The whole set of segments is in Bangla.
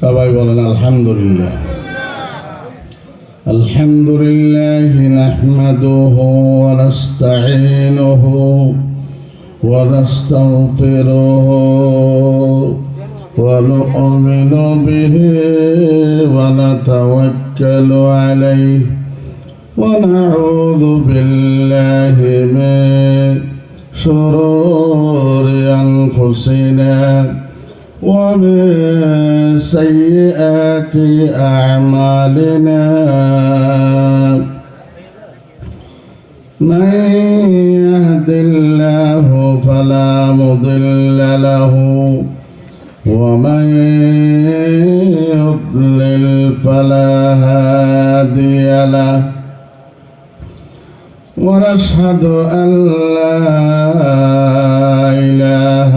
সবাই বলেন আলহামদুলিল্লাহ। আলহামদুলিল্লাহ নাহমাদুহু ওয়া নাস্তাঈনুহু ওয়া নাস্তাগফিরুহু ওয়া নু'মিনু বিহি ওয়া নাতাওয়াক্কালু আলাইহি ওয়া নাউযু বিল্লাহি মিন শুরুরি আনফুসিনা ومن سيئات أعمالنا من يهد الله فلا مضل له ومن يضلل فلا هادي له ونشهد أن لا إله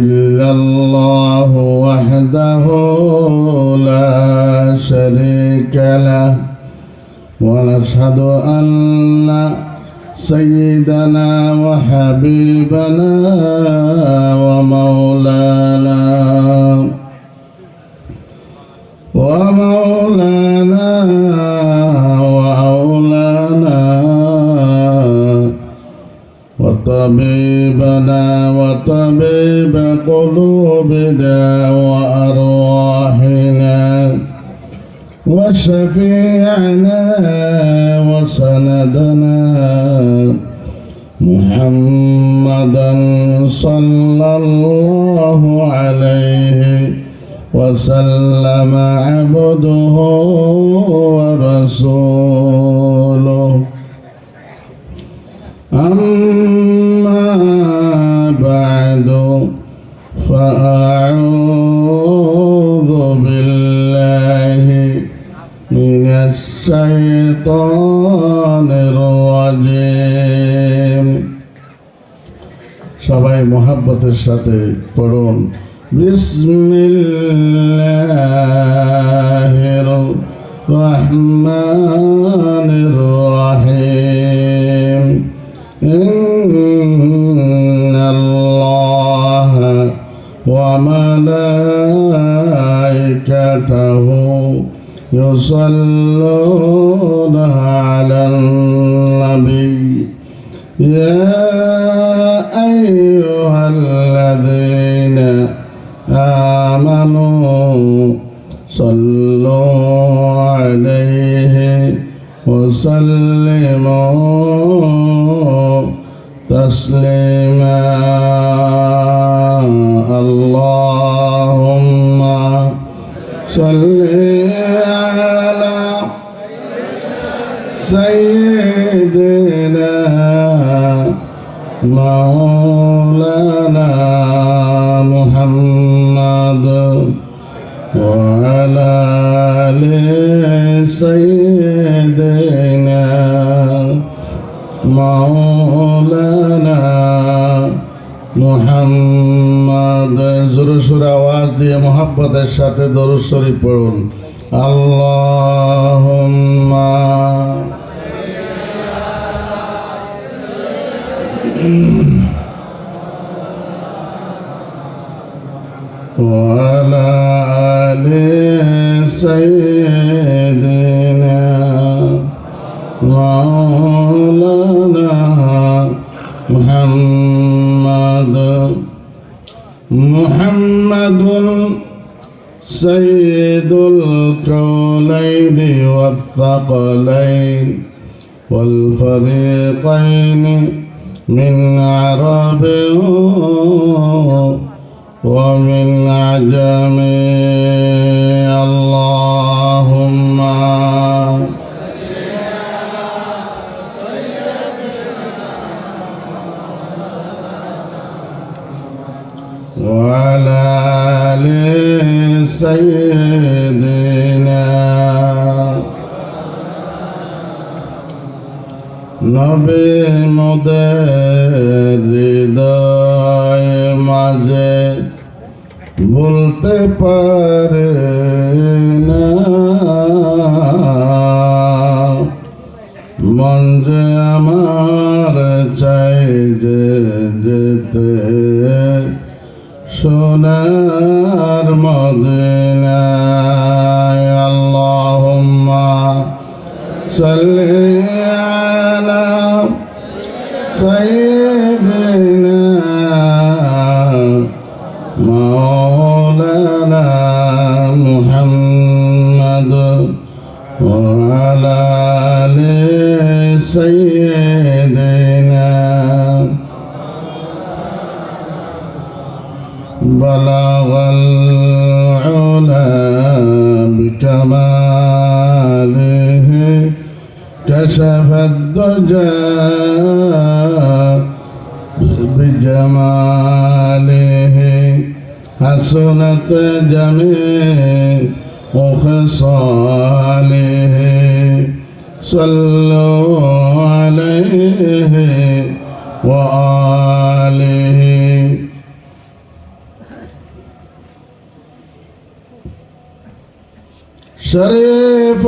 إلا الله وحده لا شريك له ونشهد أن سيدنا وحبيبنا ومولانا وأولانا وطبيبنا وطبيب قلوبنا وأرواحنا وشفيعنا وسندنا محمدا صلى الله عليه وسلم عبده ورسوله. أما بعد فأعوذ بالله من الشيطان الرجيم. সবাই মোহাব্বতের সাথে পড়ুন বিসমিল্লাহির রহমানির রহিম. إن الله وملائكته يصلون على النبي يا أيها الذين آمنوا صلوا عليه وسلموا تسليما. اللهم صل على سيدنا مولانا محمد وعلى آل سيدنا مولانا মুহাম্মদ. জোরে সোরে আওয়াজ দিয়ে মোহাব্বতের সাথে দরুদ শরীফ পড়ুন. আল্লাহুম্মা ওয়া আলা আলি সাইয়্যিদিনা মাওলানা محمد سيد الكونين والثقلين والفريقين من عرب ومن عجم. اللهم وعلى آل سيدنا. নবী মোদের হৃদয় মাঝে বলতে পারে না, মন যে আমার চাই যে যেতে সোনার المدينة اللهم صل على سيدنا مولانا محمد وعلى آل سيدنا بلغ العلا بكماله كشف الدجى بجماله حسنت جميع خصاله صلوا عليه وآله शरीफ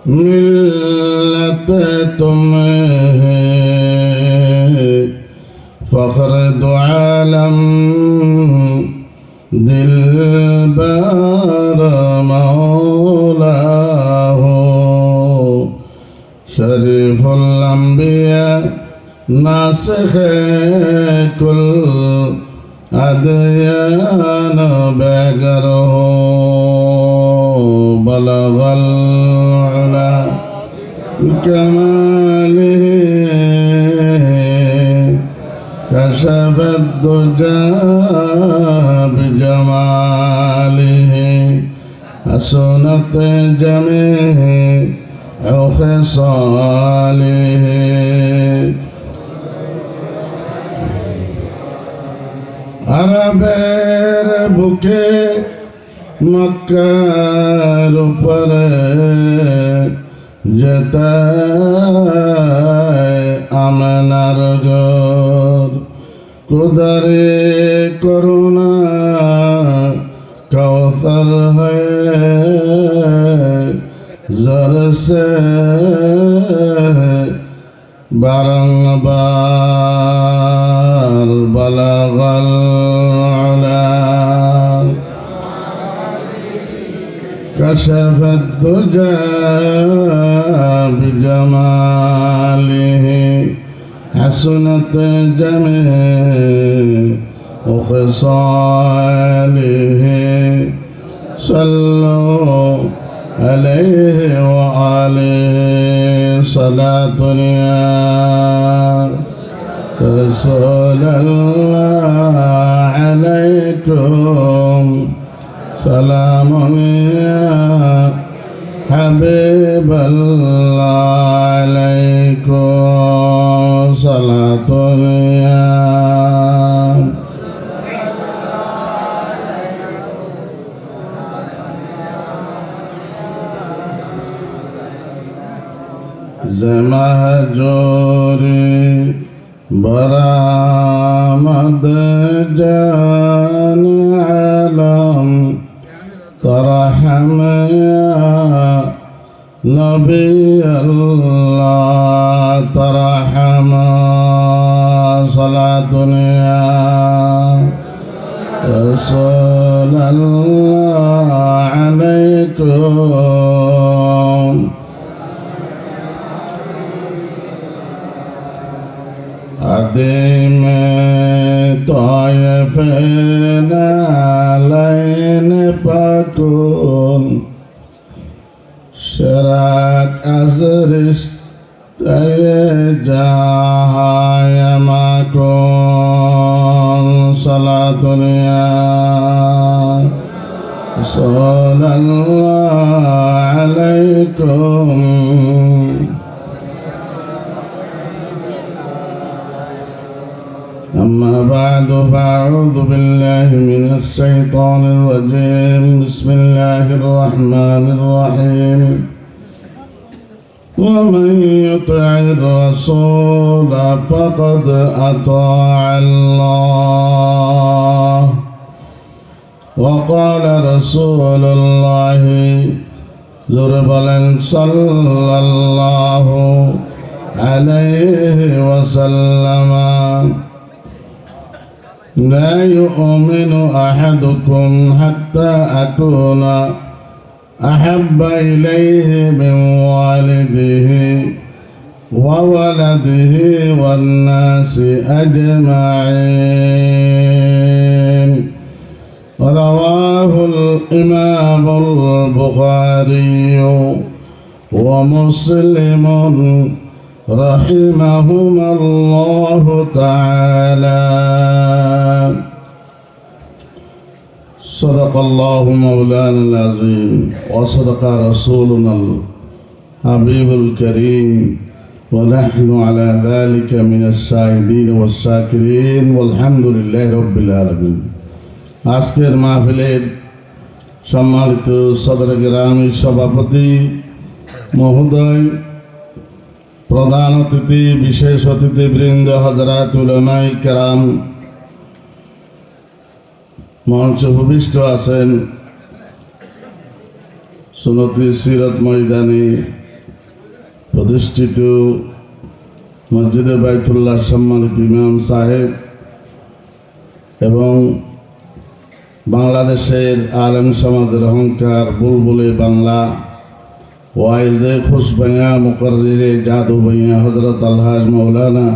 मिल्लत तुम्हें फख्र दो आलम दिलबर मौला हो शरीफुल अंबिया नासिख कुल अदयान बेगर हो بلغ العلا بكماله كشف الدجى بجماله حسنت جميع خصاله আরবের বুকে মক্কার উপরে যেতায় আমনার ঘর কুদারে করুণা কৌসর হয়ে জরসে বারংবার বলগল كشف الدجى بجماله حسنت جميع وخصاله صلوا عليه وآله صلاة يا رسول الله عليكم سلام يا حبيب الله عليكم صلاة يا زمهجوري برامد جان عالم ترحم يا نبي الله ترحم صلاة يا رسول الله عليكم عديم طائفين علين بكون شراك أزرش تيجاهاي مكون صلاة يا رسول الله عليكم أما بعد فأعوذ بالله من الشيطان الرجيم بسم الله الرحمن الرحيم ومن يطع الرسول فقد أطاع الله وقال رسول الله ذربلا صلى الله عليه وسلم لا يؤمن أحدكم حتى أكون أحب إليه من والده وولده والناس أجمعين. رواه الإمام البخاري ومسلم رحمهما الله تعالى. صدق الله مولانا العظيم وصدق رسولنا الحبيب الكريم ونحن على ذلك من الشاهدين والشاكرين والحمد لله رب العالمين. আজকের মাহফিলের সম্মানিত সদর গ্রামের সভাপতি মহোদয়, প্রধান অতিথি, বিশেষ অতিথিবৃন্দ, হযরত উলামায়ে কেরাম, মঞ্চে উপবিষ্ট আছেন, সুন্নতি সিরত ময়দানে প্রতিষ্ঠিত মসজিদে বাইতুল্লাহ সম্মানিত ইমাম সাহেব এবং বাংলাদেশের আলেম সমাজের অহংকার বুলবুলে বাংলা ওয়াইজে খুশবাইয়া মুকররিরে জাদু ভাইয়া হযরত আলহাজ মৌলানা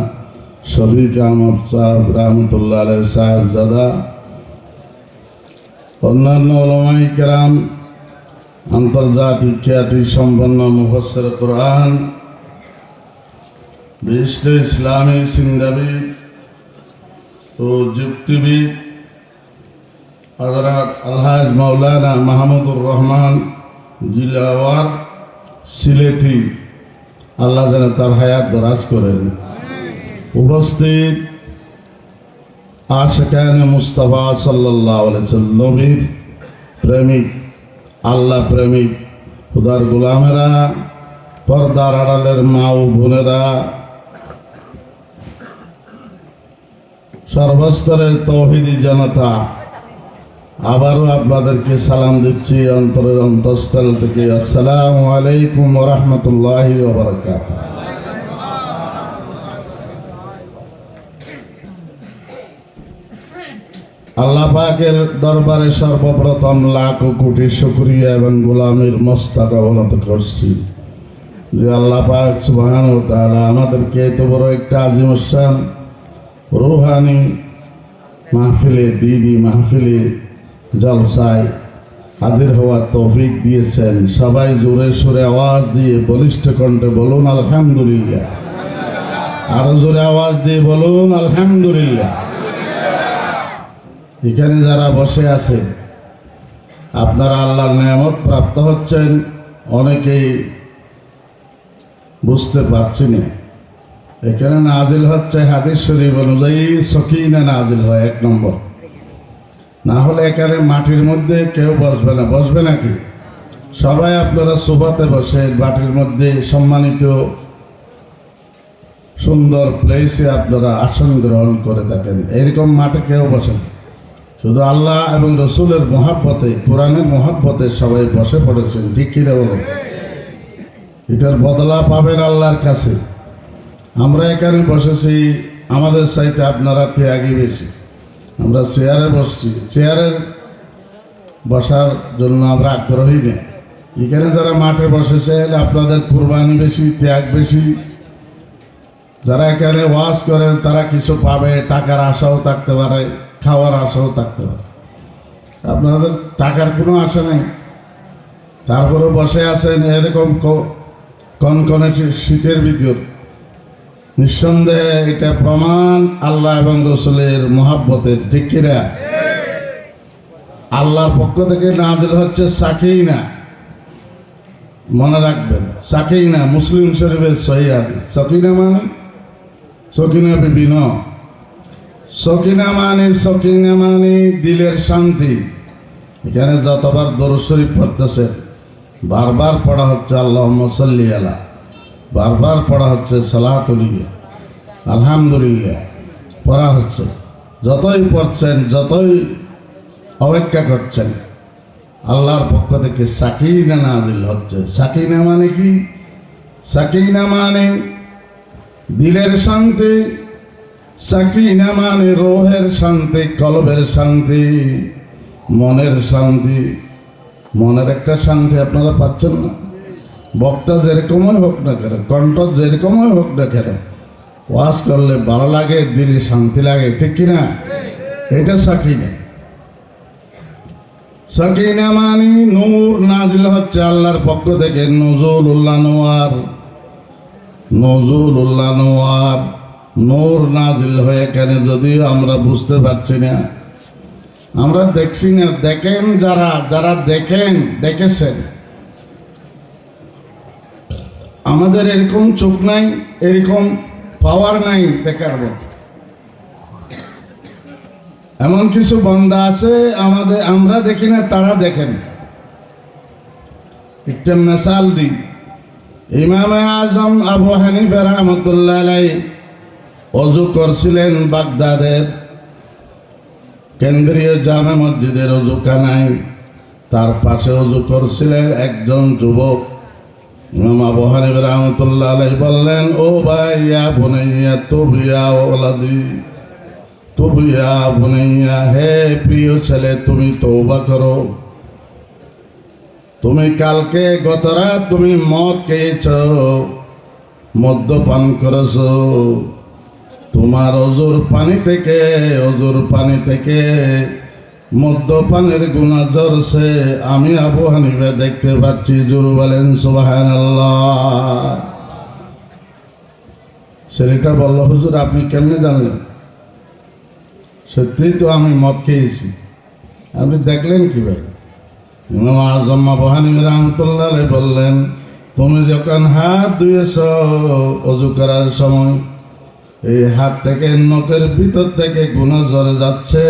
শফিক আহমদ সাহেব রহমতুল্লাহ আলাইহি সাহেবজাদা, অন্যান্য উলামায়ে কেরাম, আন্তর্জাতিক খ্যাতি সম্পন্ন মুফাসসির কোরআন, বিশিষ্ট ইসলামী চিন্তাবিদ ও যুক্তিবিদ হযরত আলহাজ মৌলানা মাহমুদুর রহমান জিলাওয়ার সিলেটি, আল্লাহ যেন তার হায়াত দরাজ করেন। উপস্থিত আশিকানে মুস্তাফা সাল্লাল্লাহু আলাইহি ওয়াসাল্লাম, নবীর প্রেমিক, আল্লাহ প্রেমিক, খুদার গোলামেরা, পর্দার আড়ালের মা ও বোনেরা, সর্বস্তরের তৌহিদি জনতা, আবারও আপনাদেরকে সালাম দিচ্ছি অন্তরের অন্তঃস্থল থেকে। আসসালামু আলাইকুম ওয়া রাহমাতুল্লাহি ওয়া বারাকাতুহু। আল্লাহ পাকের দরবারে সর্বপ্রথম লাখ কোটি শুকরিয়া এবং গোলামের মস্তক অবনত করছি যে আল্লাহ পাক সুবহানাহু ওয়া তাআলা আমাদেরকে এত বড় একটা আজিমুশান রূহানি মাহফিলে, দ্বীনি মাহফিলে, জলসায় হাজির হওয়ার তৌফিক দিয়েছেন। সবাই জোরে সোরে আওয়াজ দিয়ে বলিষ্ঠ কণ্ঠে বলুন আলহামদুলিল্লাহ। আরো জোরে আওয়াজ দিয়ে বলুন আলহামদুলিল্লাহ। এখানে যারা বসে আছে আপনারা আল্লাহর নিয়ামত প্রাপ্ত হচ্ছেন, অনেকেই বুঝতে পারছি না। এখানে নাজিল হচ্ছে হাদিস শরীফ অনুযায়ী সকিনা নাজিল হয়, এক নম্বর। না হলে এখানে মাটির মধ্যে কেউ বসবে না। বসবে নাকি? সবাই আপনারা সোফাতে বসে মাটির মধ্যে সম্মানিত সুন্দর প্লেসে আপনারা আসন গ্রহণ করে থাকেন। এরকম মাঠে কেউ বসেন, শুধু আল্লাহ এবং রসুলের মহাব্বতে, কোরআনের মহাব্বতে সবাই বসে পড়েছেন। ঠিক কিনা বলুন? এটার বদলা পাবেন আল্লাহর কাছে। আমরা এখানে বসেছি, আমাদের চাইতে আপনারা ত্যাগী বেশি। আমরা চেয়ারে বসছি, চেয়ারে বসার জন্য আমরা আগ্রহী নেই। এখানে যারা মাঠে বসেছে আপনাদের কুরবানি বেশি, ত্যাগ বেশি। যারা এখানে ওয়াজ করেন তারা কিছু পাবে, টাকার আশাও থাকতে পারে, খাওয়ার আশাও থাকতে পারে। আপনাদের টাকার কোনো আশা নেই, তারপরে বসে আছেন এরকম কনকনে শীতের ভিতর। নিঃসন্দেহে এটা প্রমাণ আল্লাহ এবং রসুলের মহাব্বতের। ঠিক কিনা? আল্লাহর পক্ষ থেকে নাজিল হচ্ছে সাকিনা, মনে রাখবেন, সাকিনা। মুসলিম শরীফের সহিহ হাদিস। সাকিনা মানে সকিনা বিবি ন, সকিনা মানে দিলের শান্তি। এখানে যতবার দরুদ শরীফ পড়তেছে বারবার পড়া হচ্ছে আল্লাহুম্মা সাল্লি আলা, বারবার পড়া হচ্ছে সালাতুল আলহামদুলিল্লাহ পড়া হচ্ছে। যতই পড়ছেন, যতই অপেক্ষা করছেন, আল্লাহর পক্ষ থেকে সাকিনা নাজিল হচ্ছে। সাকিনা মানে কি? সাকিনা মানে দিলের শান্তি, সাকিনা মানে রোহের শান্তি, কলবের শান্তি, মনের শান্তি। মনের একটা শান্তি আপনারা পাচ্ছেন না? বক্তা যেরকমই হোক না কেন, কণ্ঠ যেরকমই হোক না কেন, ওয়াজ করলে ভালো লাগে, দিলে শান্তি লাগে, ঠিক কিনা? এটা সাকিনা। সাকিনা মানে নূর নাজিল হচ্ছে আল্লাহর পক্ষ থেকে, নজরুল্লাহ নোয়ার, নজরুল্লাহ নোয়ার, নূর নাজিল হয়ে কেন যদিও আমরা বুঝতে পারছি না, আমরা দেখছি না। দেখেন যারা যারা দেখেন, দেখেছেন, আমাদের এরকম চোখ নাই, এরকম পাওয়ার নাই দেখার মতো। এমন কিছু বান্দা আছে আমাদের, আমরা দেখি না, তারা দেখেন। একটা মিসাল দিই, ইমামে আজম আবু হানিফা রাহমাতুল্লাহ আলাইহি ওযু করছিলেন বাগদাদের কেন্দ্রীয় জামে মসজিদের ওযুখানায়। তার পাশে ওযু করছিলেন একজন যুবক। ইমাম আবু হানিফা রাহমাতুল্লাহ আলাইহি বললেন, ও ভাই, ইয়া বুনাইয়া তুবিয়া ওলাদি, তুবিয়া বুনাইয়া, হে প্রিয় ছেলে, তুমি তওবা করো। তুমি কালকে গত রাত তুমি মদ খেয়েছ, মদ্যপান করেছ, তোমার অজুর পানি থেকে মদ্যপানের গুনাহ ঝরছে, আমি আবু হানিফা দেখতে পাচ্ছি। জোরে বলেন সুবহানাল্লাহ। ছেলেটা বলল, হুজুর আপনি কেমনে জানলেন? সত্যিই তো আমি মদ খেয়েছি। আপনি দেখলেন কিভাবে? ইমাম আজম আবু হানিফা রাহমাতুল্লাহ আলাইহি বললেন, তুমি যখন হাত ধুয়েছ ওযু করার সময়, এই হাত থেকে নখের ভিতর থেকে গুনাহ ঝরে যাচ্ছে,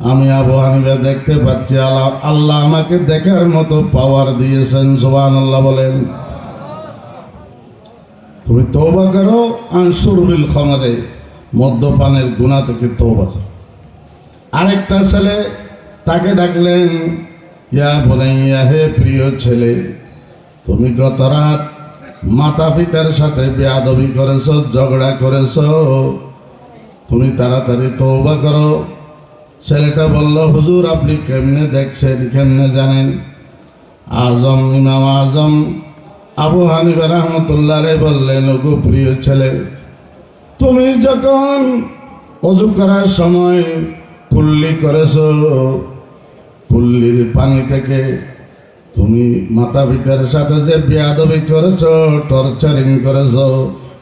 আমি আবু হানিফা দেখতে পাচ্ছি। আল্লাহ আমাকে দেখার মতো পাওয়ার দিয়েছেন। সুবহানাল্লাহ বলেন। তুমি তওবা করো, আনসুরবিল খামারে, মদ্যপানের গুনাহ থেকে তওবা করো। আরেকটা ছেলে, তাকে ডাকলেন, ইয়া বুনাইয়া, হে প্রিয় ছেলে, তুমি গত রাত মাতা পিতার সাথে বেয়াদবি করেছ, ঝগড়া করেছ, তুমি তাড়াতাড়ি তওবা করো। ছেলেটা বলল, হুজুর আপনি কেমনে দেখছেন, কেমনে জানেন? ইমাম আজম আবু হানিফা রাহমাতুল্লাহ আলাইহি বললেন, ওগো প্রিয় ছেলে, তুমি যখন ওযু করার সময় কুল্লি করেছ, কুল্লির পানি থেকে তুমি মাতা পিতার সাথে যে বেয়াদবি করেছ, টর্চারিং করেছ,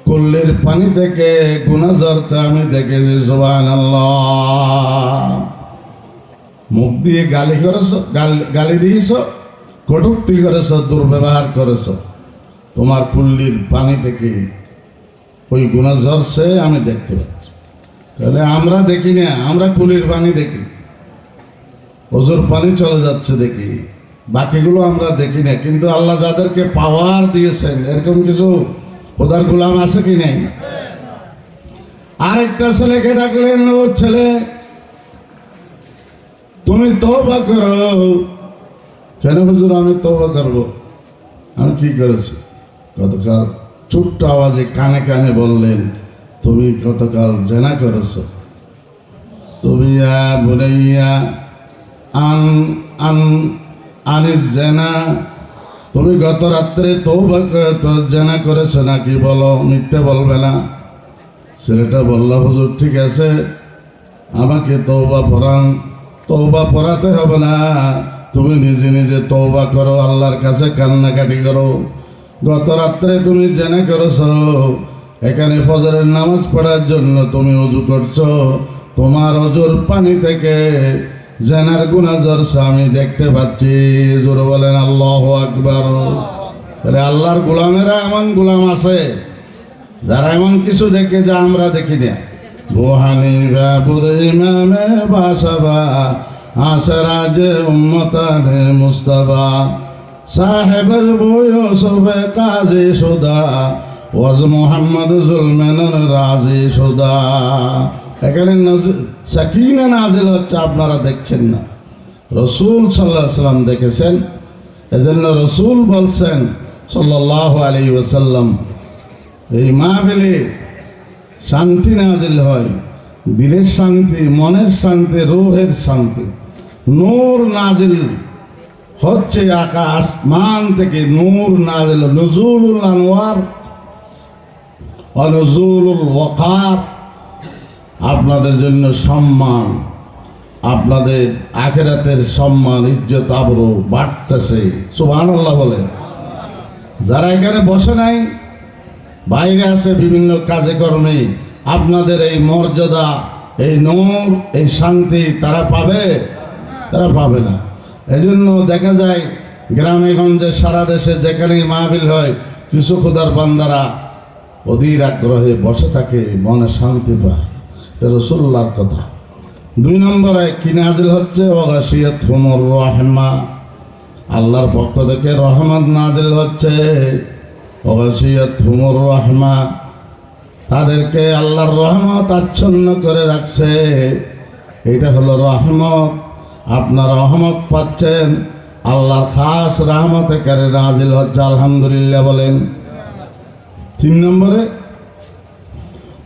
কুল্লির পানি থেকে গুনাহ ঝরতে আমি দেখেছি। সুবহানাল্লাহ। মুখ দিয়ে গালি করেছ, গালি দিয়েছ, কটূক্তি করেছ, দুর্ব্যবহার করেছ, তোমার কুল্লির পানি থেকে ওই গুনাহ ঝরছে আমি দেখতে পাচ্ছি। তাহলে আমরা দেখি না, আমরা কুলির পানি দেখি, ওজুর পানি চলে যাচ্ছে দেখি, বাকিগুলো আমরা দেখি না। কিন্তু আল্লাহ যাদেরকে পাওয়ার দিয়েছেন, এরকম কিছু খোদার গোলাম আছে কি নেই? আরেকটা ছেলেকে ডাকলেন, ও ছেলে, তুমি তওবা করো। কেন হুজুর আমি তওবা করব? আমি কি করেছি? গতকাল ছোট্ট আওয়াজে কানে কানে বললেন, তুমি গতকাল জেনা করেছ। তুমি বুনাইয়া আনিস জেনা, তুমি গত রাত্রে তওবা জেনা করেছ নাকি? বলো, মিথ্যে বলবে না। ছেলেটা বলল, হুজুর ঠিক আছে, আমাকে তওবা পড়ান। তওবা পড়াতে হবে না, তুমি নিজে নিজে তওবা করো, আল্লাহর কাছে কান্নাকাটি করো। গত রাত্রে তুমি জেনা করেছ, এখানে ফজরের নামাজ পড়ার জন্য তুমি ওযু করছো, তোমার ওযুর পানি থেকে জেনার গুনাহ ঝরছে আমি দেখতে পাচ্ছি। জোরে বলেন আল্লাহু আকবার। আল্লাহর গোলামেরা এমন গোলাম আছে যারা এমন কিছু দেখে যা আমরা দেখি না। আবু হানিফা বুদে ইমামে বাসাবা, আসরাজে উম্মতানে মুস্তাফা, সাহেবের বয়সবে কাজী সুদা, ওয়াজ মুহাম্মদ জুলমেনের রাজি সুদা। এখানে সাকিনা নাজিল হচ্ছে, আপনারা দেখছেন না, রাসূল সাল্লাল্লাহু আলাইহি ওয়াসাল্লাম দেখেছেন। এজন্য রাসূল বলছেন সাল্লাল্লাহু আলাইহি ওয়াসাল্লাম, এই মাহফিলে শান্তি নাজিল হয়, দিলের শান্তি, মনের শান্তি, রূহের শান্তি। নূর নাজিল হচ্ছে আকাশ আসমান থেকে, নূর নাজিল, নুজুলুল আনওয়ার ওয়া নুজুলুল ওয়াকার। আপনাদের জন্য সম্মান, আপনাদের আখিরাতের সম্মান, ইজ্জত আবরু বাড়তেছে। সুবহানাল্লাহ বলেন। যারা এখানে বসে নাই, বাইরে আছে বিভিন্ন কাজে কর্মে, আপনাদের এই মর্যাদা, এই নূর, এই শান্তি তারা পাবে? তারা পাবে না। এজন্য দেখা যায় গ্রামে গঞ্জে সারা দেশে যেখানেই মাহফিল হয়, কিছু খোদার বান্দারা অধীর আগ্রহে বসে থাকে, মনে শান্তি পায়। এটা রাসূলুল্লাহর কথা। 2 নম্বরে কি নাজিল হচ্ছে? ওয়াগাশিয়াতহুমুর রাহমা, আল্লাহর পক্ষ থেকে রহমত নাজিল হচ্ছে। ওয়াগাশিয়াতহুমুর রাহমা, তাদেরকে আল্লাহর রহমত আচ্ছন্ন করে রাখছে। এটা হলো রহমত। আপনার রহমত পাচ্ছেন, আল্লাহর খাস রহমতে করে নাজিল হচ্ছে। আলহামদুলিল্লাহ বলেন। 3 নম্বরে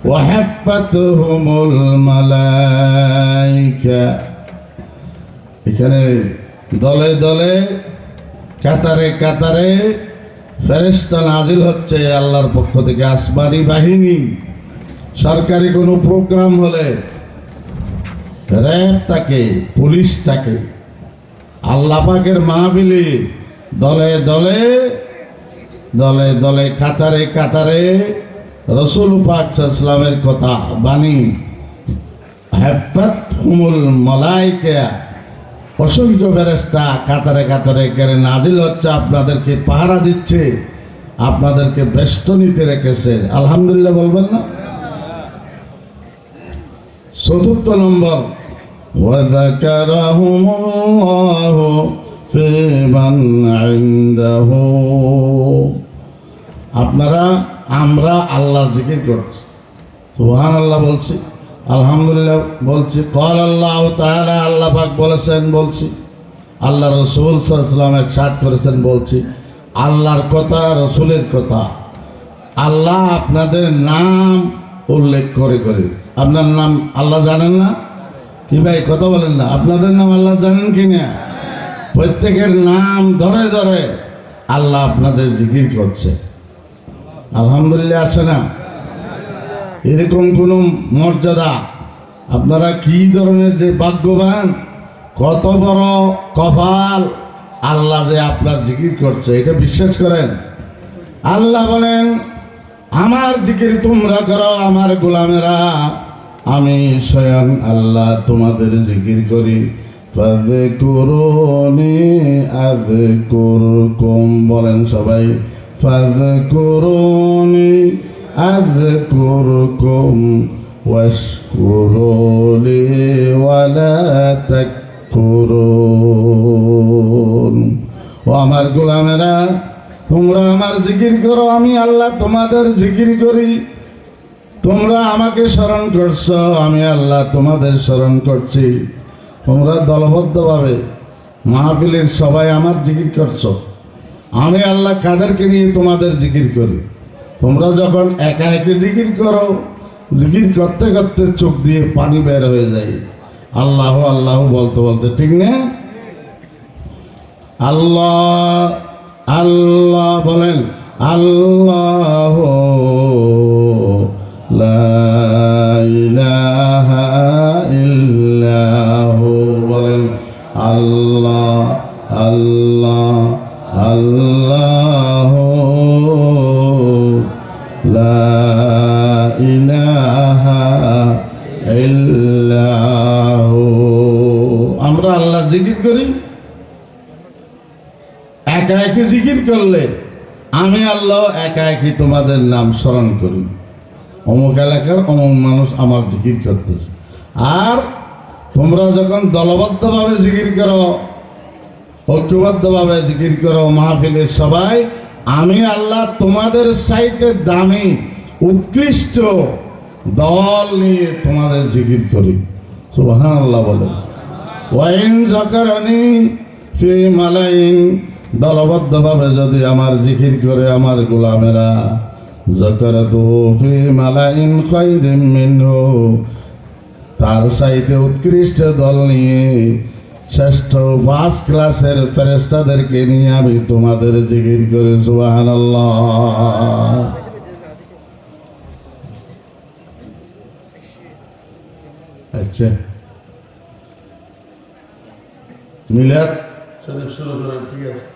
ওয়াহাফাতুহুমুল মালাইকা, এখানে দলে দলে কাতারে কাতারে ফেরেশতা নাজিল হচ্ছে আল্লাহর পক্ষ থেকে। আসমানি বাহিনী, সরকারি কোনো প্রোগ্রাম হলে র্যাব থাকে, পুলিশ থাকে, আল্লাহ পাকের মাহফিলে দলে দলে দলে দলে কাতারে কাতারে রাসূল পাক সাল্লাল্লাহু আলাইহি ওয়াসাল্লামের কথা বাণী। হাফাতহুমুল মালাইকা, অসংখ্য ফেরেশতা কাতারে কাতারে করে নাজিল হচ্ছে, আপনাদেরকে পাহারা দিচ্ছে, আপনাদেরকে বেষ্টনীতে রেখেছে। আলহামদুলিল্লাহ বলবেন না? 4 নম্বর ওয়াযাকারাহুমুল্লাহু ফী মান ইনদাহু, আপনারা আমরা আল্লাহর জিকির করছি, সুবহানাল্লাহ বলছি, আলহামদুলিল্লাহ বলছি। ক্বাল আল্লাহু তাআলা, আল্লাহ পাক বলেছেন বলছি, আল্লাহ রাসূল সাল্লাল্লাহু আলাইহি ওয়াসাল্লাম ইরশাদ করেছেন বলছি। আল্লাহর কথা, রাসূলের কথা। আল্লাহ আপনাদের নাম উল্লেখ করে করে, আপনার নাম আল্লাহ জানেন না কি ভাই? কথা বলেন না। আপনাদের নাম আল্লাহ জানেন কি না? প্রত্যেকের নাম ধরে ধরে আল্লাহ আপনাদের জিকির করছে। আলহামদুলিল্লাহ আছে না? এরকম কোন মর্যাদা, আপনারা কি ধরনের যে ভাগ্যবান, কত বড় কপাল, আল্লাহ যে আপনার জিকির করছে, এটা বিশ্বাস করেন? আল্লাহ বলেন, আমার জিকির তোমরা করো আমার গোলামেরা, আমি স্বয়ং আল্লাহ তোমাদের জিকির করি। ফাযকুরুনি আযকুরকুম, বলেন সবাই, ফাযকুরুনি আযকুরকুম ওয়াশকুরুলি ওয়ালা তাকফুরুন। ও আমার গোলামেরা, তোমরা আমার জিকির করো, আমি আল্লাহ তোমাদের জিকির করি। তোমরা আমাকে স্মরণ করছো, আমি আল্লাহ তোমাদের স্মরণ করছি। তোমরা দলবদ্ধভাবে মাহফিলের সবাই আমার জিকির করছো, আমি আল্লাহ কাদেরকে নিয়ে তোমাদের জিকির করি। তোমরা যখন একা একে জিকির করো, জিকির করতে করতে চোখ দিয়ে পানি বের হয়ে যায়, আল্লাহ আল্লাহ বলতে বলতে, ঠিক না? আল্লাহ আল্লাহ বলেন, আল্লাহ লা ইলাহা ইল্লাহু, বলেন আল্লাহ আল্লাহ আল্লাহ লা ইলাহা ইল্লাহু। আমরা আল্লাহ জিকির করি, একা একই জিকির করলে আমি আল্লাহ একা একই তোমাদের নাম স্মরণ করি। অমুক এলাকার অমুক মানুষ আমার জিকির করতেছে। আর তোমরা যখন দলবদ্ধভাবে জিকির করো, ঐক্যবদ্ধভাবে জিকির করো মাহফিলের সবাই, আমি আল্লাহ তোমাদের চাইতে দামি উৎকৃষ্ট দল নিয়ে তোমাদের জিকির করি। সুবহানাল্লাহ বলেন। ওয়াইন যাকারানি ফি মালাইন, দলবদ্ধভাবে যদি আমার জিকির করে আমার গোলামেরা, যাকারাতুহু ফি মালাইন খায়রিন মিনহু, তার চাইতে উৎকৃষ্ট দল নিয়ে শ্রেষ্ঠ ফার্স্ট ক্লাসের ফেরেশতাদেরকে নিয়ে আমি তোমাদের জিকির করে সুবহানাল্লাহ। আচ্ছা, মিলাদ শরীফ শুরু করেন, ঠিক আছে।